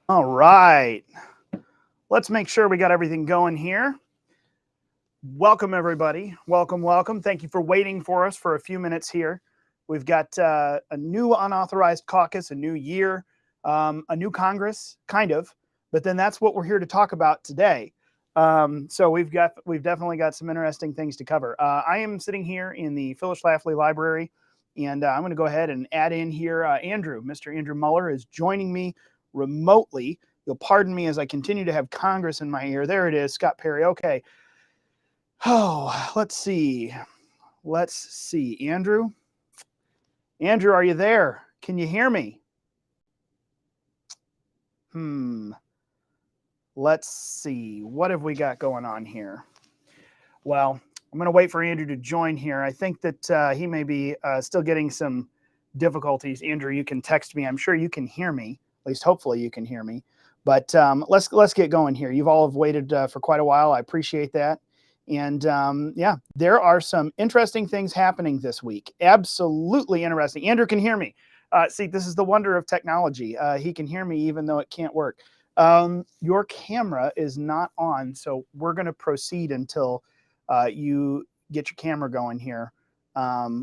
All right. Let's make sure we got everything going here. Welcome, everybody. Welcome. Thank you for waiting for us for a few minutes here. We've got a new unauthorized caucus, a new year, a new Congress, kind of. But then that's what we're here to talk about today. So we've definitely got some interesting things to cover. I am sitting here in the Phyllis Schlafly Library, and I'm going to go ahead and add in here Mr. Andrew Muller is joining me remotely. You'll pardon me as I continue to have Congress in my ear. There it is, Scott Perry. Okay. Oh, let's see. Andrew, are you there? Can you hear me? Let's see. What have we got going on here? Well, I'm going to wait for Andrew to join here. I think that he may be still getting some difficulties. Andrew, you can text me. I'm sure you can hear me. At least hopefully you can hear me. But let's get going here. You've all have waited for quite a while. I appreciate that. And yeah, there are some interesting things happening this week. Absolutely interesting. Andrew can hear me. See, this is the wonder of technology. He can hear me even though it can't work. Your camera is not on, so we're going to proceed until you get your camera going here,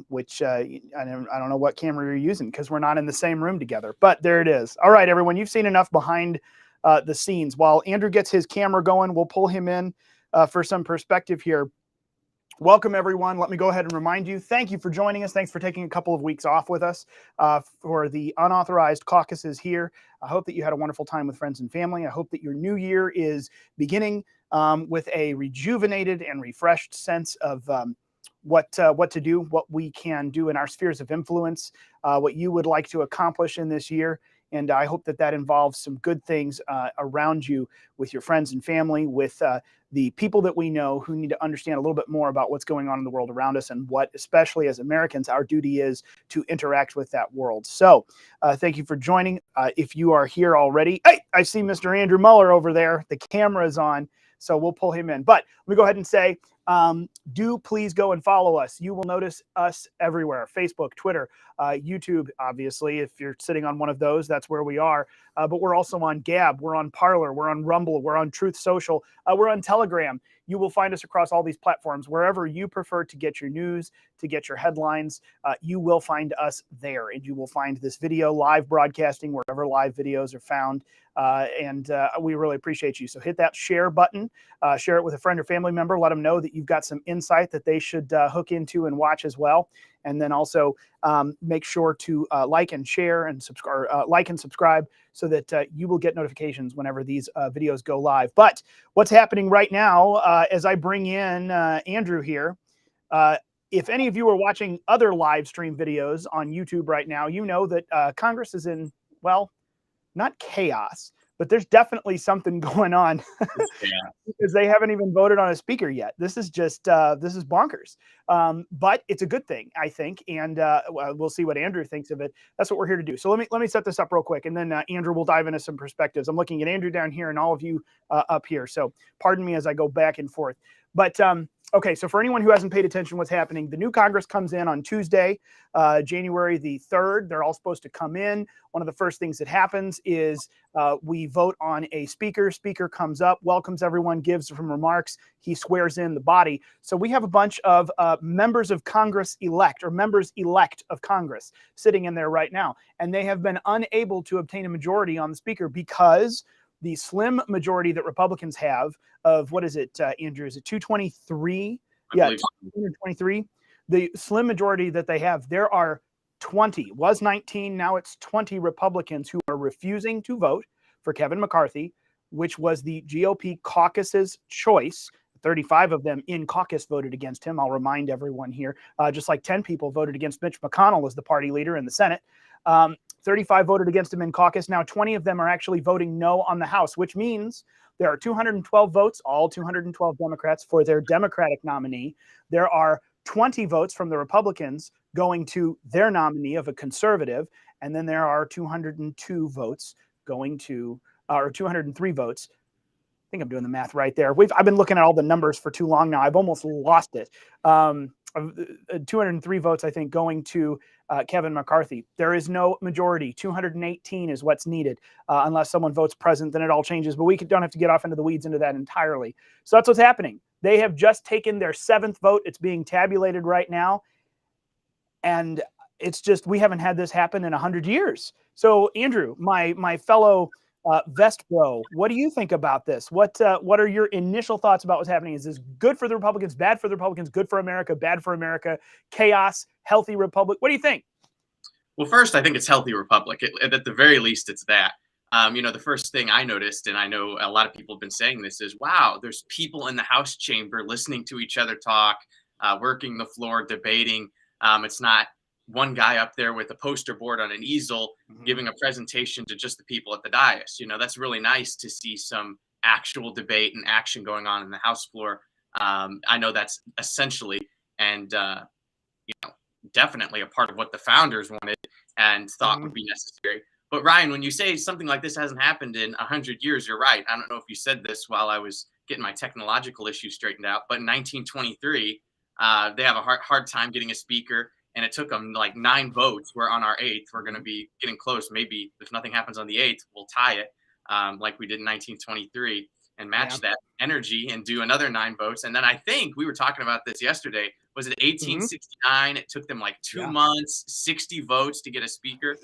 which I don't know what camera you're using because we're not in the same room together. But there it is. All right, everyone, you've seen enough behind the scenes. While Andrew gets his camera going, we'll pull him in for some perspective here. Welcome, everyone. Let me go ahead and remind you, thank you for joining us. Thanks for taking a couple of weeks off with us for the unauthorized caucuses here. I hope that you had a wonderful time with friends and family. I hope that your new year is beginning with a rejuvenated and refreshed sense of what to do, what we can do in our spheres of influence, what you would like to accomplish in this year. And I hope that that involves some good things around you with your friends and family, with the people that we know who need to understand a little bit more about what's going on in the world around us and what, especially as Americans, our duty is to interact with that world. So thank you for joining. If you are here already, hey, I see Mr. Andrew Muller over there. The camera is on, so we'll pull him in. But let me go ahead and say, do please go and follow us. You will notice us everywhere: Facebook, Twitter, YouTube. Obviously, if you're sitting on one of those, that's where we are. But we're also on Gab, we're on Parler, we're on Rumble, we're on Truth Social, we're on Telegram. You will find us across all these platforms. Wherever you prefer to get your news, to get your headlines, you will find us there. And you will find this video live broadcasting wherever live videos are found. And we really appreciate you. So hit that share button, share it with a friend or family member. Let them know that you've got some insight that they should hook into and watch as well. And then also make sure to like and share and subscribe so that you will get notifications whenever these videos go live. But what's happening right now, as I bring in Andrew here, if any of you are watching other live stream videos on YouTube right now, you know that Congress is in, well, not chaos, but there's definitely something going on because they haven't even voted on a speaker yet. This is just this is bonkers, but it's a good thing, I think, and we'll see what Andrew thinks of it. That's what we're here to do. So let me set this up real quick, and then Andrew will dive into some perspectives. I'm looking at Andrew down here and all of you up here, so pardon me as I go back and forth. But okay, so for anyone who hasn't paid attention what's happening, the new Congress comes in on Tuesday, January the 3rd. They're all supposed to come in. One of the first things that happens is we vote on a speaker. Speaker comes up, welcomes everyone, gives some remarks. He swears in the body. So we have a bunch of members of Congress elect, or members elect of Congress, sitting in there right now. And they have been unable to obtain a majority on the speaker because the slim majority that Republicans have of, what is it, Andrew? Is it 223? Yeah, 223. The slim majority that they have, there are 20, was 19, now it's 20 Republicans who are refusing to vote for Kevin McCarthy, which was the GOP caucus's choice. 35 of them in caucus voted against him. I'll remind everyone here, just like 10 people voted against Mitch McConnell as the party leader in the Senate. 35 voted against him in caucus. Now 20 of them are actually voting no on the House, which means there are 212 votes, all 212 Democrats, for their Democratic nominee. There are 20 votes from the Republicans going to their nominee of a conservative. And then there are 202 votes going to, or 203 votes. I think I'm doing the math right there. I've been looking at all the numbers for too long now. I've almost lost it. 203 votes, I think, going to Kevin McCarthy. There is no majority. 218 is what's needed. Unless someone votes present, then it all changes. But we don't have to get off into the weeds into that entirely. So that's what's happening. They have just taken their 7th vote. It's being tabulated right now. And it's just, we haven't had this happen in 100 years. So Andrew, my fellow Vest Bro, what do you think about this? What are your initial thoughts about what's happening? Is this good for the Republicans, bad for the Republicans, good for America, bad for America, chaos, healthy republic? What do you think? Well, first, I think it's healthy republic. At the very least, it's that. The first thing I noticed, and I know a lot of people have been saying this, is, wow, there's people in the House chamber listening to each other talk, working the floor, debating. It's not one guy up there with a poster board on an easel giving a presentation to just the people at the dais. That's really nice to see some actual debate and action going on in the House floor. I know that's essentially and definitely a part of what the founders wanted and thought would be necessary. But Ryan, when you say something like this hasn't happened in 100 years, you're right. I don't know if you said this while I was getting my technological issues straightened out, but in 1923, they have a hard time getting a speaker. And it took them like 9 votes. We're on our 8th. We're going to be getting close. Maybe if nothing happens on the 8th, we'll tie it like we did in 1923 and match that energy and do another 9 votes. And then I think we were talking about this yesterday. Was it 1869? It took them like 2 months, 60 votes to get a speaker.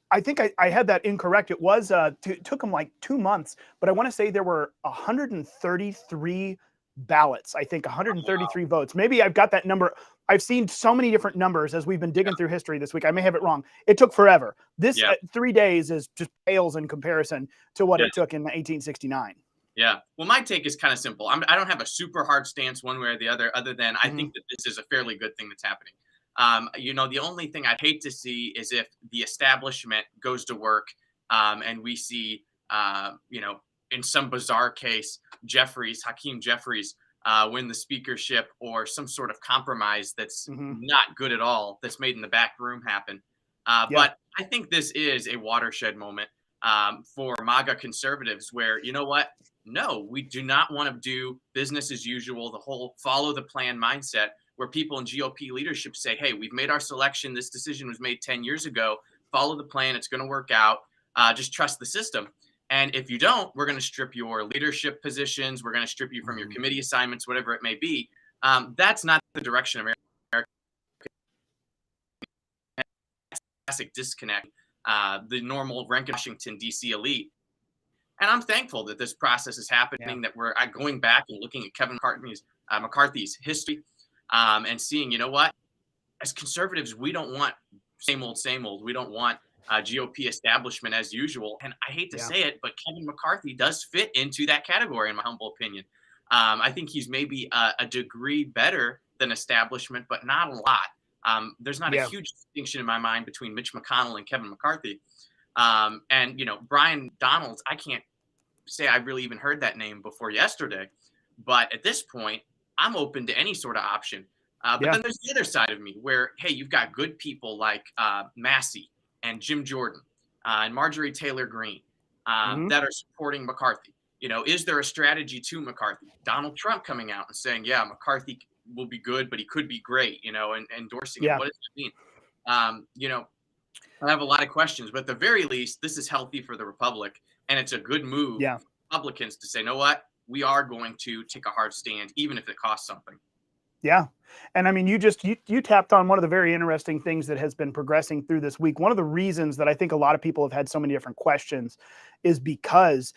I think I had that incorrect. It was it took them like 2 months, but I want to say there were 133 ballots. I think 133 votes. Maybe I've got that number. I've seen so many different numbers as we've been digging through history this week. I may have it wrong. It took forever. This 3 days is just pales in comparison to what it took in 1869. Yeah. Well, my take is kind of simple. I don't have a super hard stance one way or the other than I think that this is a fairly good thing that's happening. The only thing I'd hate to see is if the establishment goes to work and we see, in some bizarre case, Hakeem Jeffries, win the speakership or some sort of compromise that's not good at all, that's made in the back room happen. But I think this is a watershed moment for MAGA conservatives where, you know what? No, we do not want to do business as usual, the whole follow the plan mindset where people in GOP leadership say, hey, we've made our selection. This decision was made 10 years ago. Follow the plan. It's going to work out. Just trust the system. And if you don't, we're going to strip your leadership positions. We're going to strip you from your committee assignments, whatever it may be. That's not the direction of America. Classic disconnect, the normal Washington, D.C. elite. And I'm thankful that this process is happening, that we're going back and looking at Kevin McCarthy's history and seeing, you know what, as conservatives, we don't want same old. We don't want GOP establishment as usual. And I hate to say it, but Kevin McCarthy does fit into that category, in my humble opinion. I think he's maybe a degree better than establishment, but not a lot. There's not a huge distinction in my mind between Mitch McConnell and Kevin McCarthy. And, Brian Donalds, I can't say I really even heard that name before yesterday. But at this point, I'm open to any sort of option. But then there's the other side of me where, hey, you've got good people like Massey and Jim Jordan and Marjorie Taylor Greene that are supporting McCarthy. Is there a strategy to McCarthy? Donald Trump coming out and saying, yeah, McCarthy will be good, but he could be great, and endorsing it. What does that mean? I have a lot of questions, but at the very least, this is healthy for the Republic, and it's a good move for Republicans to say, you know what? We are going to take a hard stand, even if it costs something. Yeah. And I mean, you tapped on one of the very interesting things that has been progressing through this week. One of the reasons that I think a lot of people have had so many different questions is because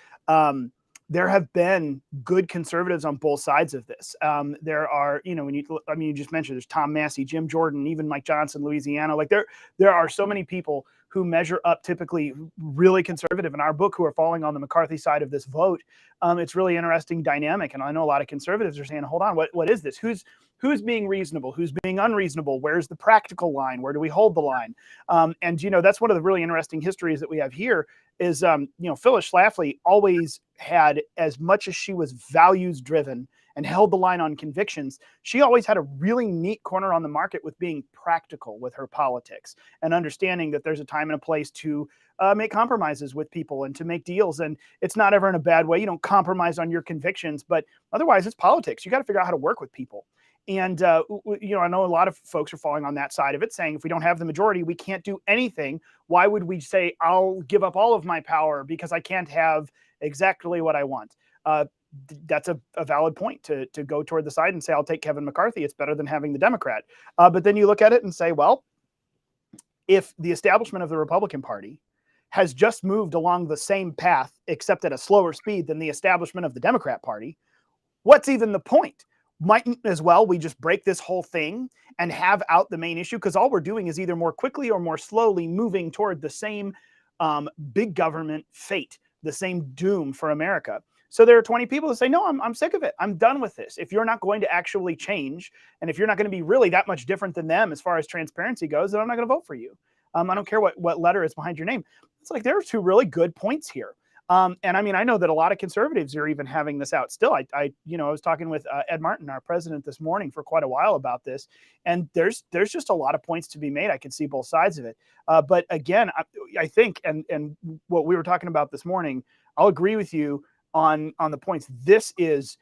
there have been good conservatives on both sides of this. There are, you just mentioned there's Tom Massey, Jim Jordan, even Mike Johnson, Louisiana. Like there are so many people who measure up typically really conservative in our book who are falling on the McCarthy side of this vote. It's really interesting dynamic. And I know a lot of conservatives are saying, hold on, what is this? Who's being reasonable? Who's being unreasonable? Where's the practical line? Where do we hold the line? And that's one of the really interesting histories that we have here is, Phyllis Schlafly always had, as much as she was values driven and held the line on convictions, she always had a really neat corner on the market with being practical with her politics and understanding that there's a time and a place to make compromises with people and to make deals. And it's not ever in a bad way. You don't compromise on your convictions, but otherwise it's politics. You got to figure out how to work with people. And, I know a lot of folks are falling on that side of it, saying if we don't have the majority, we can't do anything. Why would we say I'll give up all of my power because I can't have exactly what I want? That's a valid point to go toward the side and say, I'll take Kevin McCarthy. It's better than having the Democrat. But then you look at it and say, well, if the establishment of the Republican Party has just moved along the same path, except at a slower speed than the establishment of the Democrat Party, what's even the point? Mightn't as well we just break this whole thing and have out the main issue? Because all we're doing is either more quickly or more slowly moving toward the same big government fate, the same doom for America. So there are 20 people that say, no, I'm sick of it. I'm done with this. If you're not going to actually change, and if you're not going to be really that much different than them as far as transparency goes, then I'm not going to vote for you. I don't care what letter is behind your name. It's like there are two really good points here. And I mean, I know that a lot of conservatives are even having this out still. I was talking with Ed Martin, our president, this morning for quite a while about this, and there's just a lot of points to be made. I can see both sides of it. But again, I think, and what we were talking about this morning, I'll agree with you on the points. This is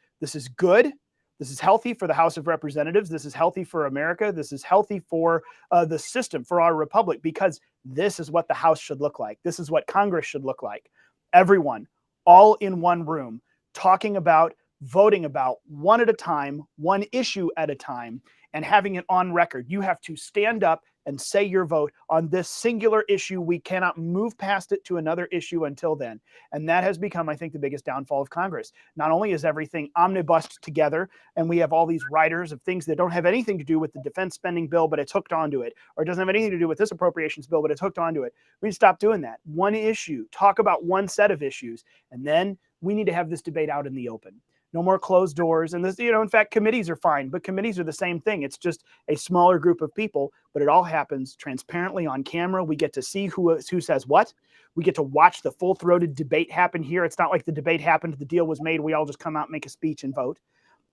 good. This is healthy for the House of Representatives. This is healthy for America. This is healthy for the system, for our republic, because this is what the House should look like. This is what Congress should look like. Everyone, all in one room, talking about, voting about, one at a time, one issue at a time, and having it on record. You have to stand up and say your vote on this singular issue. We cannot move past it to another issue until then. And that has become, I think, the biggest downfall of Congress. Not only is everything omnibused together, and we have all these riders of things that don't have anything to do with the defense spending bill, but it's hooked onto it, or it doesn't have anything to do with this appropriations bill, but it's hooked onto it. We need to stop doing that. One issue, talk about one set of issues, and then we need to have this debate out in the open. No more closed doors. And this, in fact, committees are fine, but committees are the same thing. It's just a smaller group of people, but it all happens transparently on camera. We get to see who says what. We get to watch the full-throated debate happen here. It's not like the debate happened, the deal was made, we all just come out, make a speech and vote.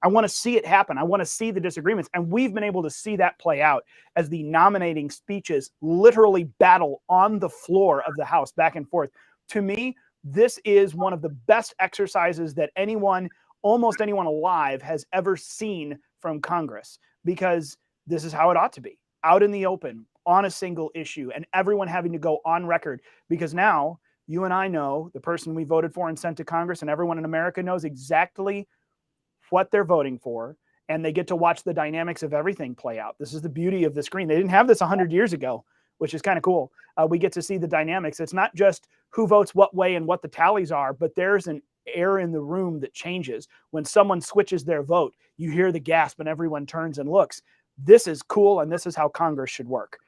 I want to see it happen. I want to see the disagreements. And we've been able to see that play out as the nominating speeches literally battle on the floor of the House back and forth. To me, this is one of the best exercises that almost anyone alive has ever seen from Congress, because this is how it ought to be, out in the open on a single issue, and everyone having to go on record, because now you and I know the person we voted for and sent to Congress, and everyone in America knows exactly what they're voting for, and they get to watch the dynamics of everything play out. This is the beauty of the screen. They didn't have this 100 years ago, which is kind of cool. We get to see the dynamics. It's not just who votes what way and what the tallies are, but there's an air in the room that changes. When someone switches their vote, you hear the gasp and everyone turns and looks. This is cool, and this is how Congress should work,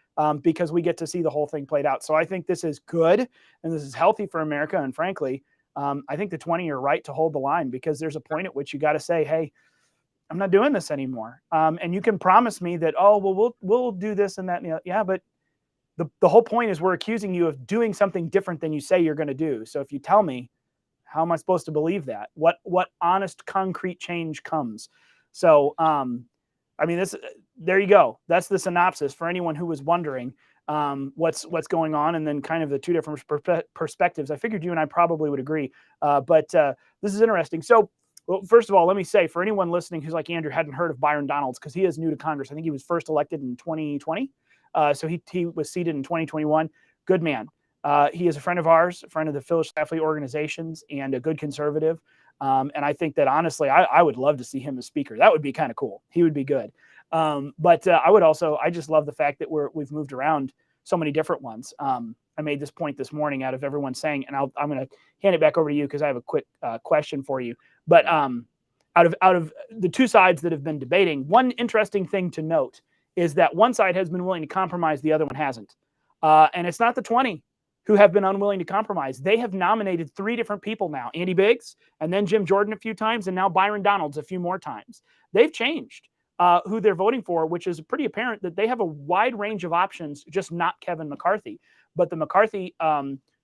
because we get to see the whole thing played out. So I think this is good, and this is healthy for America. And frankly, I think the 20 are right to hold the line, because there's a point at which you got to say, hey, I'm not doing this anymore. And you can promise me that, oh, well, we'll do this and that. And yeah, but the whole point is we're accusing you of doing something different than you say you're going to do. So if you tell me, how am I supposed to believe that? What honest, concrete change comes? So, I mean, there you go. That's the synopsis for anyone who was wondering what's going on, and then kind of the two different perspectives. I figured you and I probably would agree, but this is interesting. So, well, first of all, let me say, for anyone listening who's like Andrew, hadn't heard of Byron Donalds, because he is new to Congress. I think he was first elected in 2020. So he was seated in 2021. Good man. He is a friend of ours, a friend of the Phyllis Schlafly organizations, and a good conservative. And I think that, honestly, I would love to see him as speaker. That would be kind of cool. He would be good. But I just love the fact that we've moved around so many different ones. I made this point this morning out of everyone saying, and I'm going to hand it back over to you because I have a quick question for you. But out of the two sides that have been debating, one interesting thing to note is that one side has been willing to compromise, the other one hasn't. And it's not the 20 who have been unwilling to compromise. They have nominated 3 different people now: Andy Biggs, and then Jim Jordan a few times, and now Byron Donalds a few more times. They've changed who they're voting for, which is pretty apparent that they have a wide range of options, just not Kevin McCarthy. But the McCarthy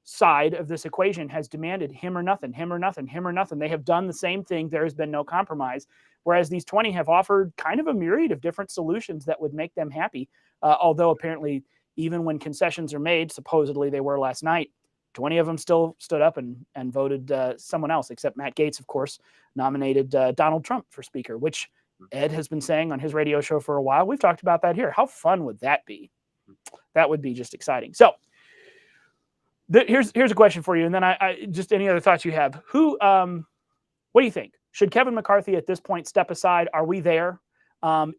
side of this equation has demanded him or nothing, him or nothing, him or nothing. They have done the same thing. There has been no compromise, whereas these 20 have offered kind of a myriad of different solutions that would make them happy, although apparently, even when concessions are made, supposedly they were last night, 20 of them still stood up and voted someone else, except Matt Gaetz, of course, nominated Donald Trump for speaker, which Ed has been saying on his radio show for a while. We've talked about that here. How fun would that be? That would be just exciting. So here's a question for you, and then I just any other thoughts you have. What do you think? Should Kevin McCarthy at this point step aside? Are we there?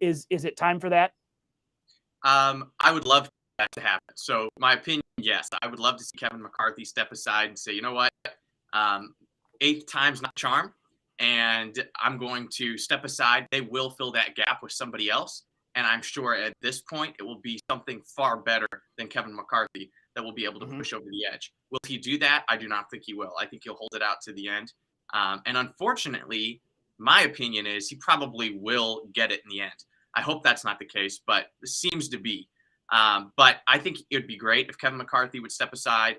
Is it time for that? I would love that to happen. So my opinion, yes, I would love to see Kevin McCarthy step aside and say, you know what, eighth time's not charm, and I'm going to step aside. They will fill that gap with somebody else, and I'm sure at this point it will be something far better than Kevin McCarthy that will be able to push over the edge. Will he do that? I do not think he will. I think he'll hold it out to the end. And unfortunately, my opinion is he probably will get it in the end. I hope that's not the case, but it seems to be. But I think it would be great if Kevin McCarthy would step aside,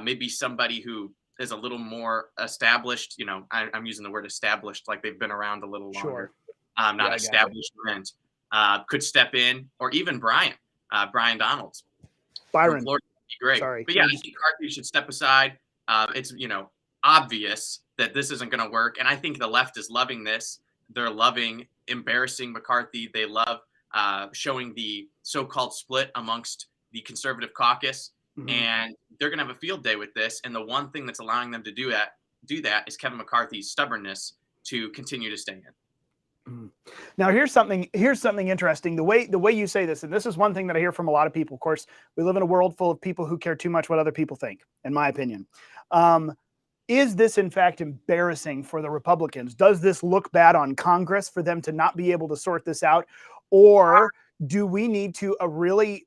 maybe somebody who is a little more established. You know, I'm using the word established, like they've been around a little longer, not establishment, could step in, or even Brian Donalds. Byron. Florida would be great. Sorry. But yeah, I think McCarthy should step aside. It's, obvious that this isn't going to work. And I think the left is loving this. They're loving embarrassing McCarthy. They love showing the so-called split amongst the conservative caucus. And they're going to have a field day with this. And the one thing that's allowing them to do that is Kevin McCarthy's stubbornness to continue to stay in. Now, here's something interesting. The way you say this, and this is one thing that I hear from a lot of people. Of course, we live in a world full of people who care too much what other people think, in my opinion. Is this, in fact, embarrassing for the Republicans? Does this look bad on Congress for them to not be able to sort this out? Or do we need to really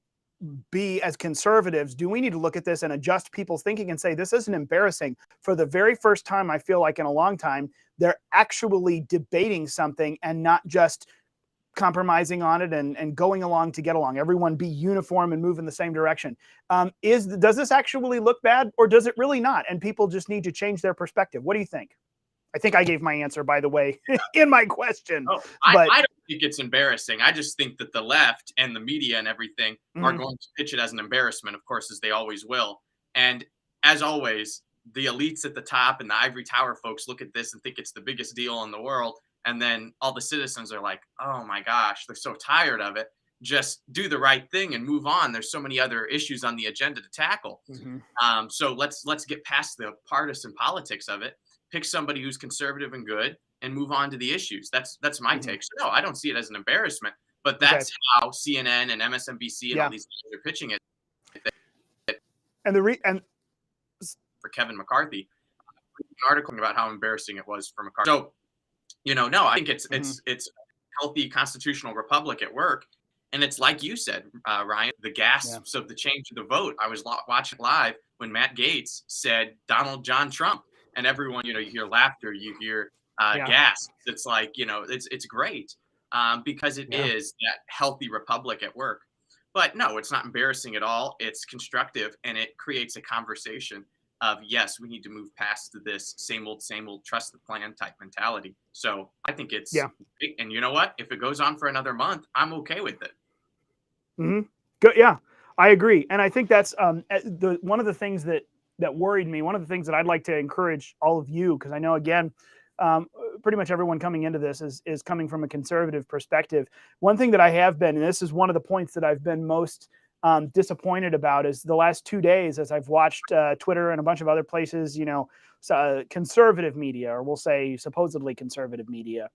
be, as conservatives, do we need to look at this and adjust people's thinking and say, this isn't embarrassing? For the very first time, I feel like in a long time, they're actually debating something and not just compromising on it and going along to get along. Everyone be uniform and move in the same direction. Does this actually look bad, or does it really not? And people just need to change their perspective. What do you think? I think I gave my answer, by the way, in my question. Oh, I don't think it's embarrassing. I just think that the left and the media and everything are going to pitch it as an embarrassment, of course, as they always will. And as always, the elites at the top and the ivory tower folks look at this and think it's the biggest deal in the world. And then all the citizens are like, oh my gosh, they're so tired of it. Just do the right thing and move on. There's so many other issues on the agenda to tackle. So let's get past the partisan politics of it. Pick somebody who's conservative and good and move on to the issues. That's my take. So no, I don't see it as an embarrassment, but that's how CNN and MSNBC and all these guys are pitching it. And for Kevin McCarthy, an article about how embarrassing it was for McCarthy. So, no, I think it's a healthy constitutional republic at work. And it's like you said, Ryan, the gasps of the change of the vote. I was watching live when Matt Gaetz said Donald John Trump, and everyone, you hear laughter, you hear gasps. It's like, it's great because it is that healthy republic at work. But no, it's not embarrassing at all. It's constructive, and it creates a conversation of, yes, we need to move past this same old, trust the plan type mentality. So I think it's great. And you know what? If it goes on for another month, I'm okay with it. Good. Yeah, I agree. And I think that's one of the things that worried me. One of the things that I'd like to encourage all of you, because I know, again, pretty much everyone coming into this is coming from a conservative perspective. One thing that I have been, and this is one of the points that I've been most disappointed about, is the last 2 days as I've watched Twitter and a bunch of other places, conservative media, or we'll say supposedly conservative media.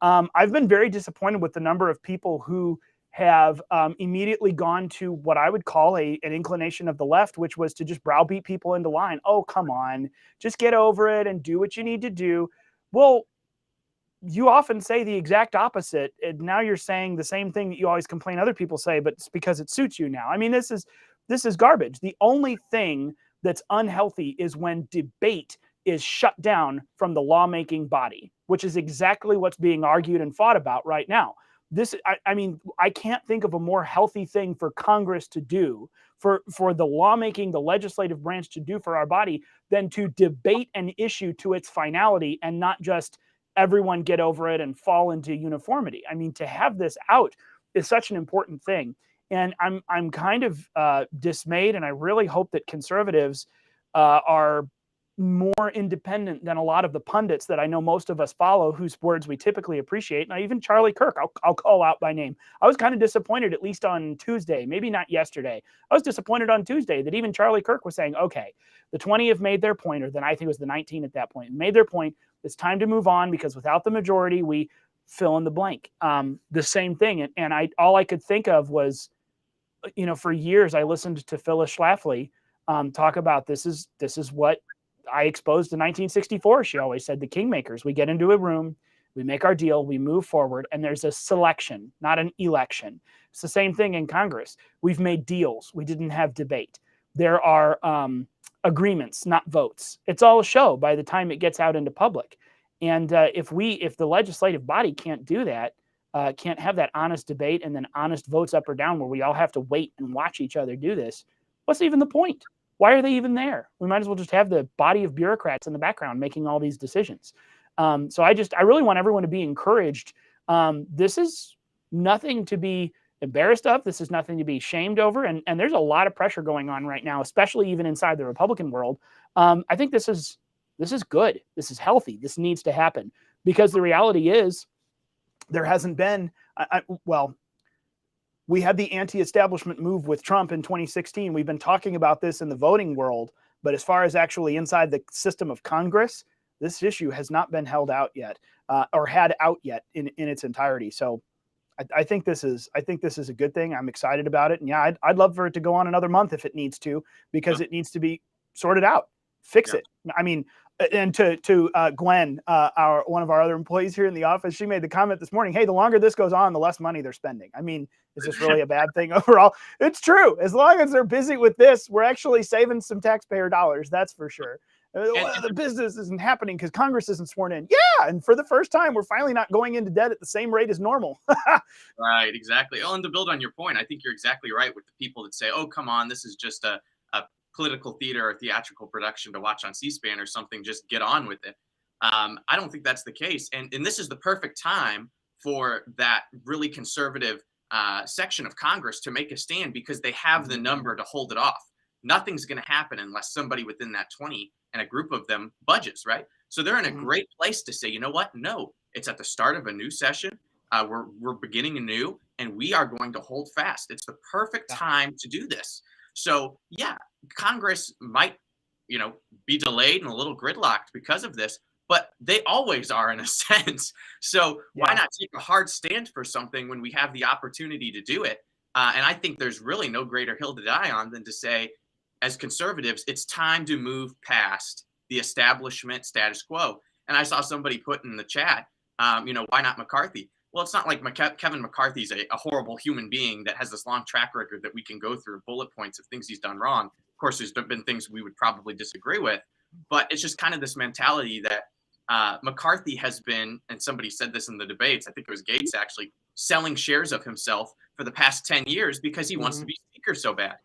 I've been very disappointed with the number of people who have immediately gone to what I would call an inclination of the left, which was to just browbeat people into line. Oh, come on, just get over it and do what you need to do. Well, you often say the exact opposite, and now you're saying the same thing that you always complain other people say, but it's because it suits you now. I mean, this is garbage. The only thing that's unhealthy is when debate is shut down from the lawmaking body, which is exactly what's being argued and fought about right now. I can't think of a more healthy thing for Congress to do, for the lawmaking, the legislative branch to do for our body, than to debate an issue to its finality and not just everyone get over it and fall into uniformity. I mean, to have this out is such an important thing. And I'm kind of dismayed, and I really hope that conservatives are more independent than a lot of the pundits that I know most of us follow, whose words we typically appreciate. And even Charlie Kirk, I'll call out by name. I was kind of disappointed, at least on Tuesday, maybe not yesterday. I was disappointed on Tuesday that even Charlie Kirk was saying, okay, the 20 have made their point, or then I think it was the 19 at that point, made their point. It's time to move on because without the majority, we fill in the blank. The same thing. And all I could think of was, for years I listened to Phyllis Schlafly talk about this is what I exposed in 1964. She always said the kingmakers, we get into a room, we make our deal, we move forward, and there's a selection, not an election. It's the same thing in Congress. We've made deals. We didn't have debate. There are agreements, not votes. It's all a show by the time it gets out into public. And if the legislative body can't do that, can't have that honest debate and then honest votes up or down where we all have to wait and watch each other do this, what's even the point? Why are they even there? We might as well just have the body of bureaucrats in the background making all these decisions. So I really want everyone to be encouraged. This is nothing to be embarrassed of. This is nothing to be shamed over. And there's a lot of pressure going on right now, especially even inside the Republican world. I think this is good. This is healthy. This needs to happen because the reality is there hasn't been, we had the anti-establishment move with Trump in 2016. We've been talking about this in the voting world, but as far as actually inside the system of Congress, this issue has not been held out yet, or had out yet in its entirety. So I think this is a good thing. I'm excited about it. And yeah, I'd love for it to go on another month if it needs to, because it needs to be sorted out, fix it. I mean, and to Gwen, one of our other employees here in the office, she made the comment this morning, hey, the longer this goes on, the less money they're spending. I mean, is this really a bad thing overall? It's true. As long as they're busy with this, we're actually saving some taxpayer dollars. That's for sure. The business isn't happening because Congress isn't sworn in. Yeah. And for the first time, we're finally not going into debt at the same rate as normal. Right. Exactly. Oh, and to build on your point, I think you're exactly right with the people that say, oh, come on, this is just a political theater or theatrical production to watch on C-SPAN or something. Just get on with it. I don't think that's the case. And this is the perfect time for that really conservative section of Congress to make a stand because they have the number to hold it off. Nothing's going to happen unless somebody within that 20 and a group of them budgets, right? So they're in a great place to say, you know what? No, it's at the start of a new session. We're beginning anew, and we are going to hold fast. It's the perfect time to do this. So yeah, Congress might, be delayed and a little gridlocked because of this, but they always are in a sense. So why not take a hard stand for something when we have the opportunity to do it? And I think there's really no greater hill to die on than to say, as conservatives, it's time to move past the establishment status quo. And I saw somebody put in the chat, why not McCarthy? Well, it's not like Kevin McCarthy's a horrible human being that has this long track record that we can go through bullet points of things he's done wrong. Of course, there's been things we would probably disagree with, but it's just kind of this mentality that McCarthy has been, and somebody said this in the debates, I think it was Gates actually, selling shares of himself for the past 10 years because he wants to be speaker so bad.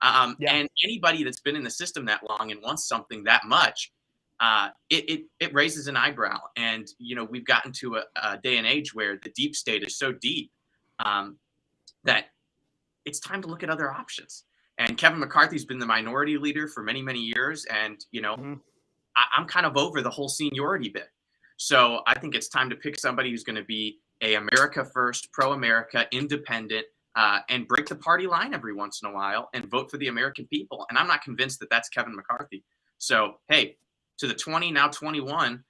And anybody that's been in the system that long and wants something that much, it raises an eyebrow. And, we've gotten to a day and age where the deep state is so deep that it's time to look at other options. And Kevin McCarthy's been the minority leader for many, many years. And, I'm kind of over the whole seniority bit. So I think it's time to pick somebody who's going to be a America first, pro-America, independent, and break the party line every once in a while and vote for the American people. And I'm not convinced that that's Kevin McCarthy. So, hey, to the 20, now 21,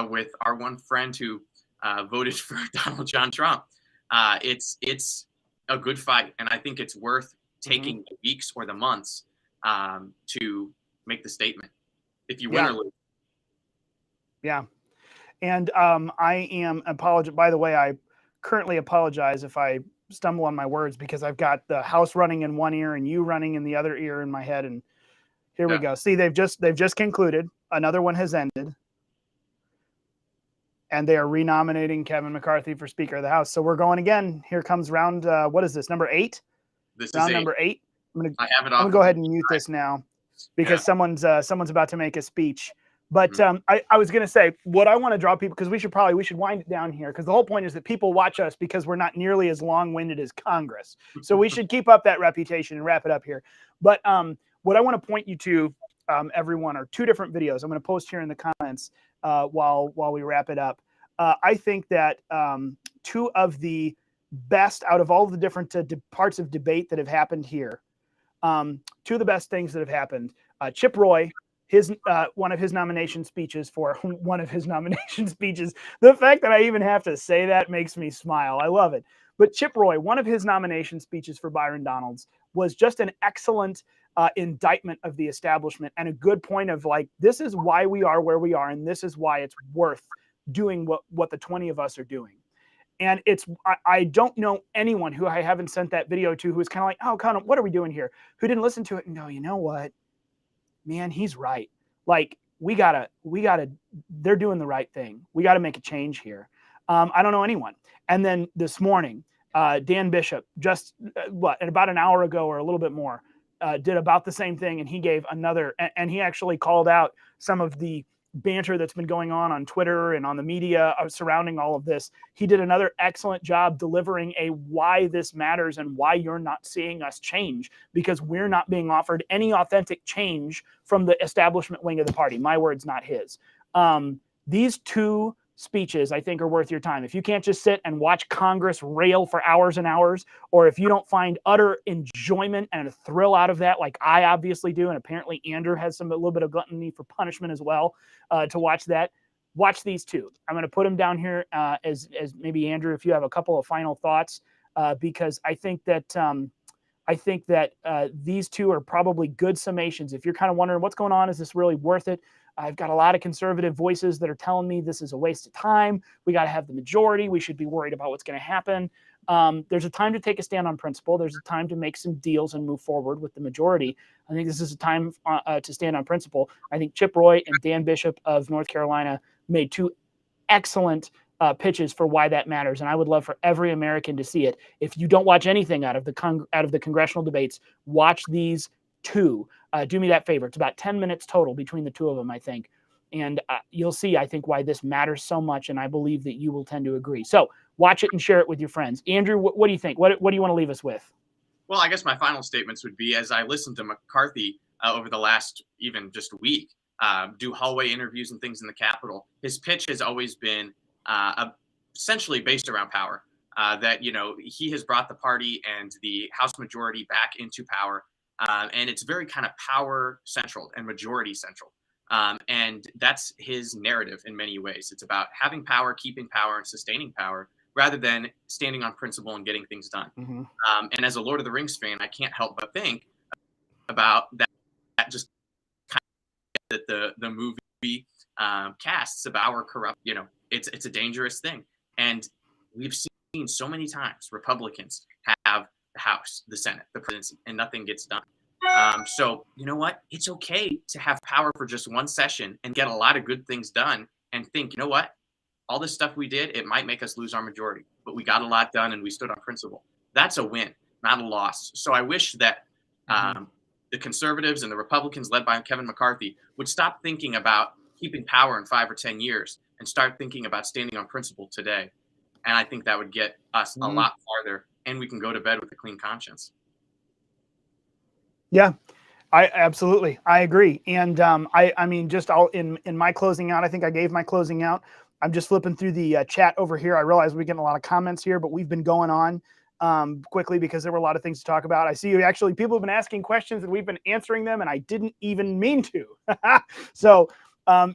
with our one friend who voted for Donald John Trump, it's a good fight. And I think it's worth taking the weeks or the months to make the statement if you win or lose. Yeah. And I am by the way, I currently apologize if I stumble on my words because I've got the house running in one ear and you running in the other ear in my head. And here we go. See, they've just concluded. Another one has ended. And they are renominating Kevin McCarthy for Speaker of the House. So we're going again. Here comes round, what is this, number 8? This round is number 8. I have it off. I'm going to go ahead and mute this now because someone's about to make a speech. But I was going to say, what I want to draw people, because we should wind it down here, because the whole point is that people watch us because we're not nearly as long-winded as Congress. So we should keep up that reputation and wrap it up here. But what I want to point you to everyone, are two different videos I'm going to post here in the comments while we wrap it up. I think that two of the best out of all of the different parts of debate that have happened here, two of the best things that have happened. Chip Roy, one of his nomination speeches for one of his nomination speeches. The fact that I even have to say that makes me smile. I love it. But Chip Roy, one of his nomination speeches for Byron Donalds was just an excellent indictment of the establishment and a good point of like, this is why we are where we are, and this is why it's worth doing what the 20 of us are doing. And I don't know anyone who I haven't sent that video to who was kind of like, oh, Connor, what are we doing here? Who didn't listen to it and go, you know what, man, he's right. Like, we gotta, they're doing the right thing. We got to make a change here. I don't know anyone. And then this morning, Dan Bishop, just about an hour ago or a little bit more, did about the same thing. And he gave another, and he actually called out some of the banter that's been going on Twitter and on the media surrounding all of this. He did another excellent job delivering a why this matters and why you're not seeing us change, because we're not being offered any authentic change from the establishment wing of the party. My words, not his. These two speeches, I think, are worth your time. If you can't just sit and watch Congress rail for hours and hours, or if you don't find utter enjoyment and a thrill out of that, like I obviously do, and apparently Andrew has a little bit of gluttony for punishment as well, to watch that, watch these two. I'm going to put them down here as maybe, Andrew, if you have a couple of final thoughts, because I think that these two are probably good summations. If you're kind of wondering what's going on, is this really worth it? I've got a lot of conservative voices that are telling me this is a waste of time. We got to have the majority. We should be worried about what's going to happen. There's a time to take a stand on principle. There's a time to make some deals and move forward with the majority. I think this is a time to stand on principle. I think Chip Roy and Dan Bishop of North Carolina made two excellent pitches for why that matters, and I would love for every American to see it. If you don't watch anything out of the congressional debates, watch these two. Do me that favor. It's about 10 minutes total between the two of them, I think. And you'll see, I think, why this matters so much, and I believe that you will tend to agree. So watch it and share it with your friends. Andrew, what do you think? What do you want to leave us with? Well, I guess my final statements would be, as I listened to McCarthy over the last even just week, do hallway interviews and things in the Capitol, his pitch has always been essentially based around power, that, he has brought the party and the House majority back into power. And it's very kind of power central and majority central. And that's his narrative in many ways. It's about having power, keeping power, and sustaining power, rather than standing on principle and getting things done. Mm-hmm. And as a Lord of the Rings fan, I can't help but think about that just kind of that the movie casts about our corrupt, it's a dangerous thing. And we've seen so many times Republicans have the House, the Senate, the presidency, and nothing gets done. So you know what? It's okay to have power for just one session and get a lot of good things done and think, you know what? All this stuff we did, it might make us lose our majority, but we got a lot done and we stood on principle. That's a win, not a loss. So I wish that the conservatives and the Republicans led by Kevin McCarthy would stop thinking about keeping power in 5 or 10 years and start thinking about standing on principle today. And I think that would get us a lot farther, and we can go to bed with a clean conscience. Yeah, I absolutely, I agree. And I mean, just in my closing out, I think I gave my closing out. I'm just flipping through the chat over here. I realize we're getting a lot of comments here, but we've been going on quickly because there were a lot of things to talk about. I see you actually, people have been asking questions and we've been answering them, and I didn't even mean to. So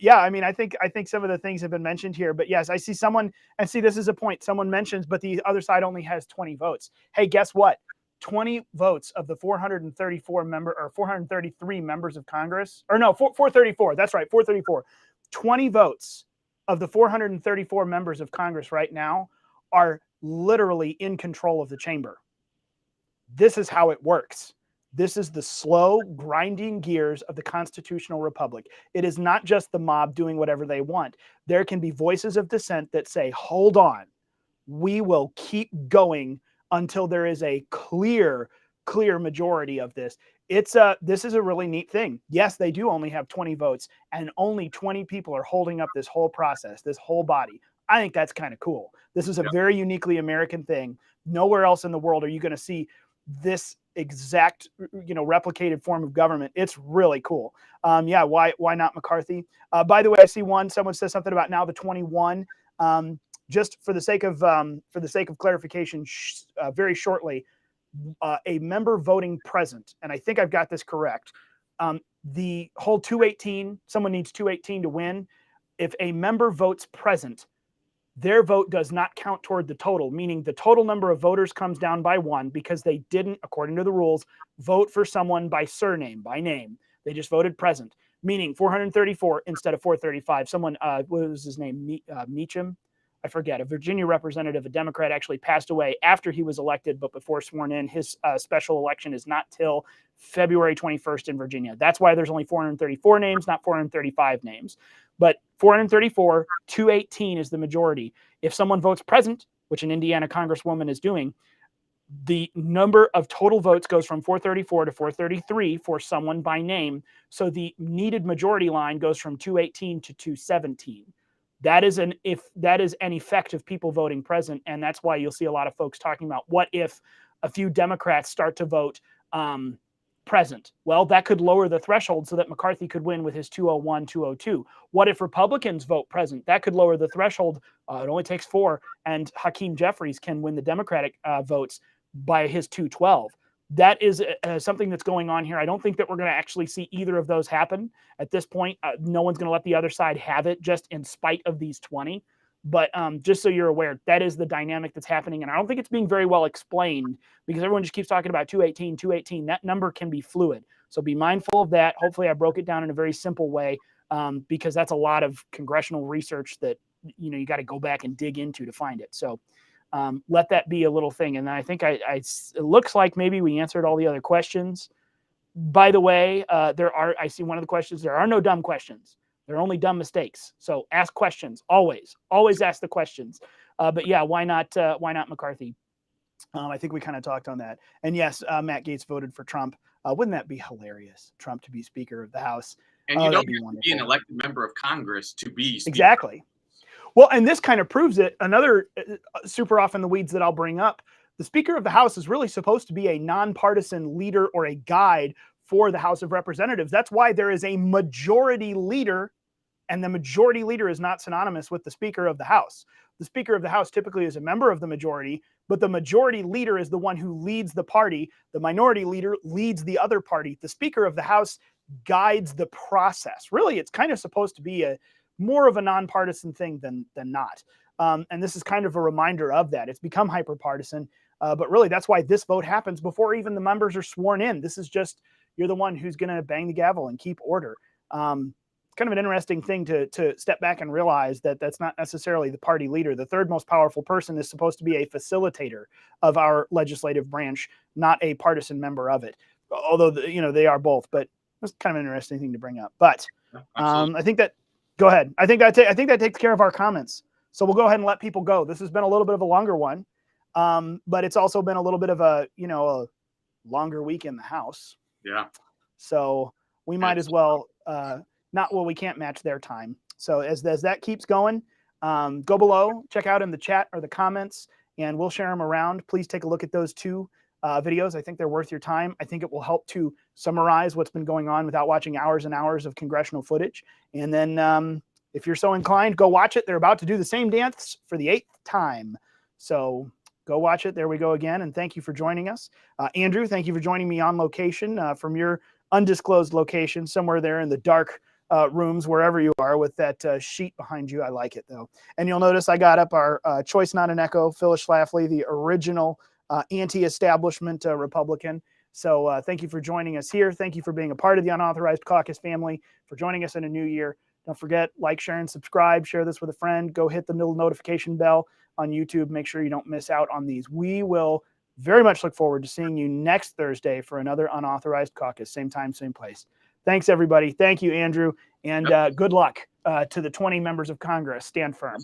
yeah, I mean, I think some of the things have been mentioned here, but yes, I see someone, and see, this is a point someone mentions, but the other side only has 20 votes. Hey, guess what? 20 votes of the 433 members of Congress, or no, 434. That's right, 434. 20 votes of the 434 members of Congress right now are literally in control of the chamber. This is how it works. This is the slow grinding gears of the constitutional republic. It is not just the mob doing whatever they want. There can be voices of dissent that say, hold on, we will keep going until there is a clear majority of this. This is a really neat thing. Yes, they do only have 20 votes, and only 20 people are holding up this whole process, this whole body. I think that's kind of cool. This is a very uniquely American thing. Nowhere else in the world are you going to see this exact, replicated form of government. It's really cool. Yeah, why not McCarthy? By the way, I see someone says something about now the 21. Just for the sake of clarification, very shortly, a member voting present, and I think I've got this correct. The whole 218, someone needs 218 to win. If a member votes present, their vote does not count toward the total, meaning the total number of voters comes down by 1 because they didn't, according to the rules, vote for someone by surname, by name. They just voted present, meaning 434 instead of 435. Someone, what was his name? Meacham? I forget. A Virginia representative, a Democrat, actually passed away after he was elected, but before sworn in. His special election is not till February 21st in Virginia. That's why there's only 434 names, not 435 names. But 434, 218 is the majority. If someone votes present, which an Indiana congresswoman is doing, the number of total votes goes from 434 to 433 for someone by name. So the needed majority line goes from 218 to 217. That is an effect of people voting present, and that's why you'll see a lot of folks talking about what if a few Democrats start to vote present. Well, that could lower the threshold so that McCarthy could win with his 201, 202. What if Republicans vote present? That could lower the threshold. It only takes 4, and Hakeem Jeffries can win the Democratic votes by his 212. That is something that's going on here. I don't think that we're going to actually see either of those happen at this point. No one's going to let the other side have it, just in spite of these 20. But just so you're aware, that is the dynamic that's happening. And I don't think it's being very well explained because everyone just keeps talking about 218, 218. That number can be fluid. So be mindful of that. Hopefully I broke it down in a very simple way because that's a lot of congressional research that you got to go back and dig into to find it. So let that be a little thing. And I think it looks like maybe we answered all the other questions. By the way, I see one of the questions, there are no dumb questions. There are only dumb mistakes. So ask questions, always ask the questions. But yeah, why not McCarthy? I think we kind of talked on that. And yes, Matt Gaetz voted for Trump. Wouldn't that be hilarious? Trump to be Speaker of the House. And you don't have to be an elected member of Congress to be Speaker. Exactly. Well, and this kind of proves it. Another super off in the weeds that I'll bring up, the Speaker of the House is really supposed to be a nonpartisan leader or a guide for the House of Representatives. That's why there is a majority leader, and the majority leader is not synonymous with the Speaker of the House. The Speaker of the House typically is a member of the majority, but the majority leader is the one who leads the party. The minority leader leads the other party. The Speaker of the House guides the process. Really, it's kind of supposed to be more of a nonpartisan thing than not. And this is kind of a reminder of that. It's become hyperpartisan, but really that's why this vote happens before even the members are sworn in. This is just, you're the one who's going to bang the gavel and keep order. Kind of an interesting thing to step back and realize that that's not necessarily the party leader. The third most powerful person is supposed to be a facilitator of our legislative branch, not a partisan member of it. Although, they are both, but that's kind of an interesting thing to bring up. But I think that, go ahead. I think that takes care of our comments. So we'll go ahead and let people go. This has been a little bit of a longer one, but it's also been a little bit of a longer week in the House. Yeah. So we might as well we can't match their time. So as that keeps going, go below, check out in the chat or the comments, and we'll share them around. Please take a look at those 2 videos. I think they're worth your time. I think it will help to summarize what's been going on without watching hours and hours of congressional footage. And then if you're so inclined, go watch it. They're about to do the same dance for the 8th time. So go watch it. There we go again. And thank you for joining us. Andrew, thank you for joining me on location from your undisclosed location, somewhere there in the dark rooms, wherever you are, with that sheet behind you. I like it, though. And you'll notice I got up our Choice Not an Echo, Phyllis Schlafly, the original anti-establishment Republican. So thank you for joining us here. Thank you for being a part of the Unauthorized Caucus family, for joining us in a new year. Don't forget, like, share, and subscribe. Share this with a friend. Go hit the little notification bell on YouTube. Make sure you don't miss out on these. We will very much look forward to seeing you next Thursday for another Unauthorized Caucus. Same time, same place. Thanks, everybody. Thank you, Andrew. And good luck to the 20 members of Congress. Stand firm.